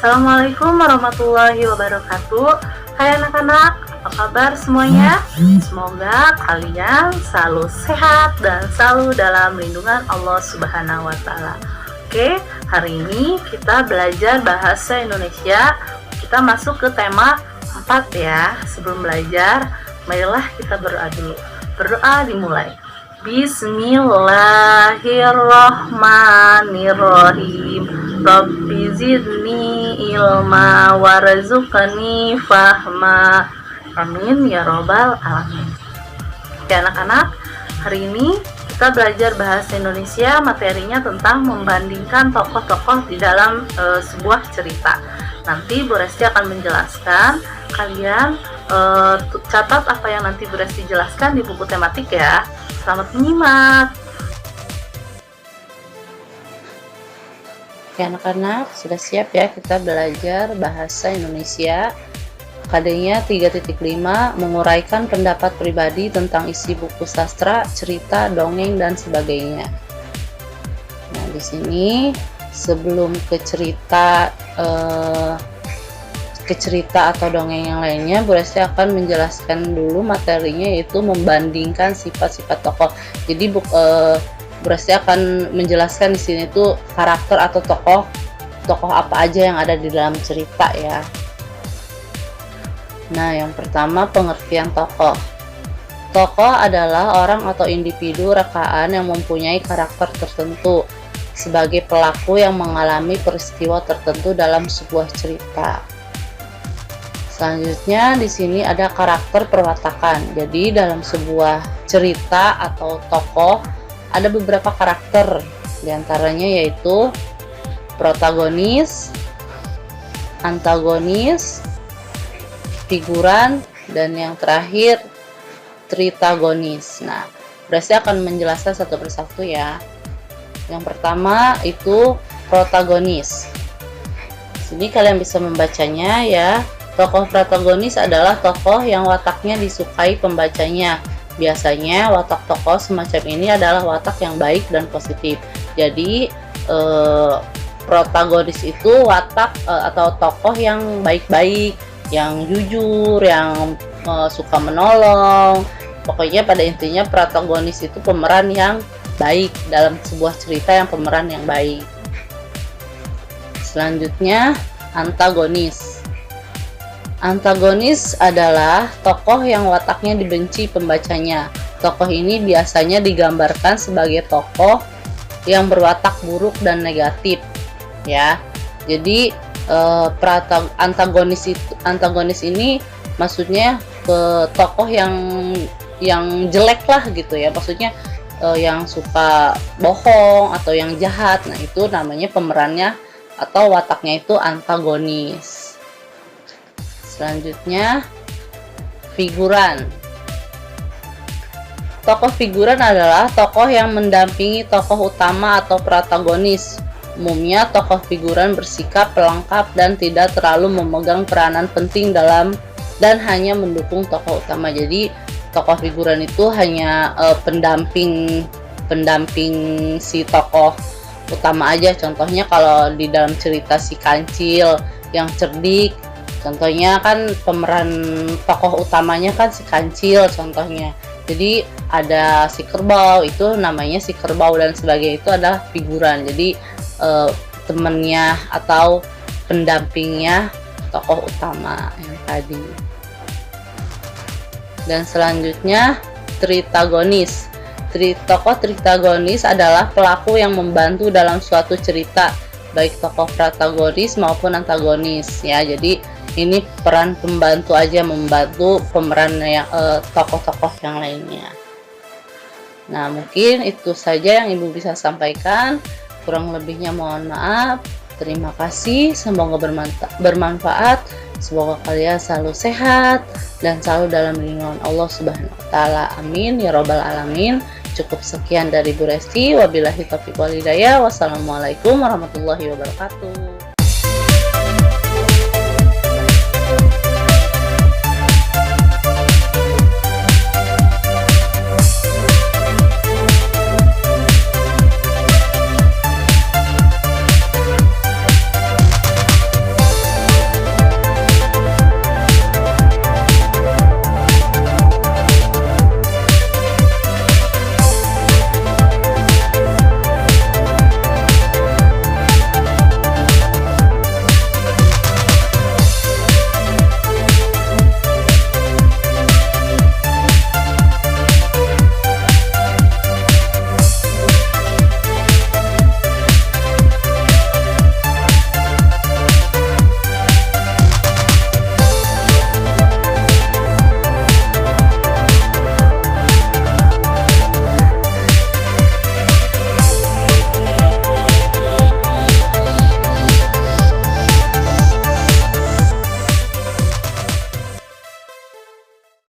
Assalamualaikum warahmatullahi wabarakatuh. Hai anak-anak, apa kabar semuanya? Semoga kalian selalu sehat dan selalu dalam lindungan Allah Subhanahu wa Ta'ala. Oke, hari ini kita belajar bahasa Indonesia. Kita masuk ke tema 4 ya. Sebelum belajar, marilah kita berdoa dulu. Berdoa dimulai. Bismillahirrahmanirrahim. Rabbi zidni ilma warzuqni fahma. Amin ya robbal alamin. Oke anak-anak, hari ini kita belajar bahasa Indonesia. Materinya tentang membandingkan tokoh-tokoh di dalam sebuah cerita. Nanti Bu Resti akan menjelaskan. Kalian catat apa yang nanti Bu Resti jelaskan di buku tematik ya. Selamat menyimak. Oke anak-anak, sudah siap ya kita belajar bahasa Indonesia. KD-nya 3.5, menguraikan pendapat pribadi tentang isi buku sastra, cerita, dongeng, dan sebagainya. Nah, di sini sebelum ke cerita atau dongeng yang lainnya, Bu Resti akan menjelaskan dulu materinya, yaitu membandingkan sifat-sifat tokoh. Jadi Bu Resti akan menjelaskan di sini tuh karakter atau tokoh apa aja yang ada di dalam cerita ya. Nah, yang pertama pengertian tokoh. Tokoh adalah orang atau individu rekaan yang mempunyai karakter tertentu sebagai pelaku yang mengalami peristiwa tertentu dalam sebuah cerita. Selanjutnya di sini ada karakter perwatakan. Jadi dalam sebuah cerita atau tokoh ada beberapa karakter, diantaranya yaitu protagonis, antagonis, figuran, dan yang terakhir tritagonis. Nah, berarti akan menjelaskan satu persatu ya. Yang pertama itu protagonis. Sini kalian bisa membacanya ya. Tokoh protagonis adalah tokoh yang wataknya disukai pembacanya. Biasanya watak tokoh semacam ini adalah watak yang baik dan positif. Jadi protagonis itu watak atau tokoh yang baik-baik, yang jujur, yang suka menolong. Pokoknya pada intinya protagonis itu pemeran yang baik dalam sebuah cerita, yang pemeran yang baik. Selanjutnya antagonis. Antagonis adalah tokoh yang wataknya dibenci pembacanya. Tokoh ini biasanya digambarkan sebagai tokoh yang berwatak buruk dan negatif, ya. Jadi antagonis ini maksudnya ke tokoh yang jelek lah gitu ya. Maksudnya yang suka bohong atau yang jahat. Nah, itu namanya pemerannya atau wataknya itu antagonis. Selanjutnya figuran. Tokoh figuran adalah tokoh yang mendampingi tokoh utama atau protagonis. Umumnya tokoh figuran bersikap pelengkap dan tidak terlalu memegang peranan penting dalam dan hanya mendukung tokoh utama. Jadi tokoh figuran itu hanya pendamping si tokoh utama aja. Contohnya kalau di dalam cerita si Kancil yang cerdik, contohnya kan pemeran tokoh utamanya kan si Kancil contohnya. Jadi ada si Kerbau, itu namanya si Kerbau dan sebagainya, itu adalah figuran. Jadi temennya atau pendampingnya tokoh utama yang tadi. Dan selanjutnya tritagonis. Tokoh tritagonis adalah pelaku yang membantu dalam suatu cerita, baik tokoh protagonis maupun antagonis ya. Jadi ini peran pembantu aja, membantu pemeran yang tokoh-tokoh yang lainnya. Nah, mungkin itu saja yang Ibu bisa sampaikan. Kurang lebihnya mohon maaf. Terima kasih, semoga bermanfaat. Semoga kalian selalu sehat dan selalu dalam lindungan Allah Subhanahu wa Ta'ala. Amin ya robbal alamin. Cukup sekian dari Bu Resti. Wabillahi taufiq wal hidayah. Wassalamualaikum warahmatullahi wabarakatuh.